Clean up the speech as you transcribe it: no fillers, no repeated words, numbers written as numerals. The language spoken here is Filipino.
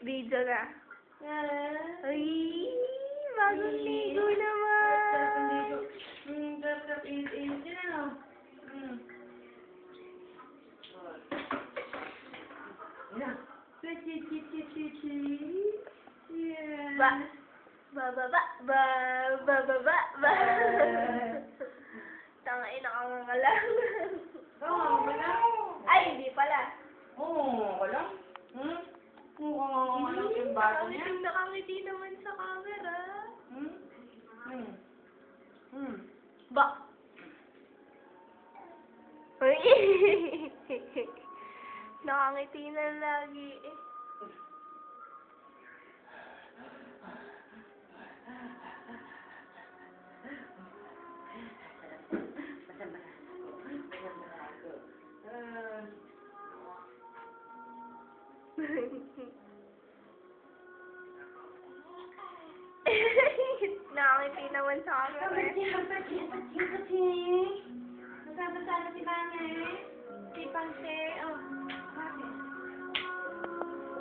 Video na. Ay, bagong ligo naman. Sarap init na, no? Yan. Yeah. Ba. Tangay, nakangangalang. Ay, hindi pala. Oo, wala. Mukhang lang yung bago niya. Nakangiti naman sa camera. Ba. Uy. Nakangiti na lagi eh. Nakangiti naman sa camera.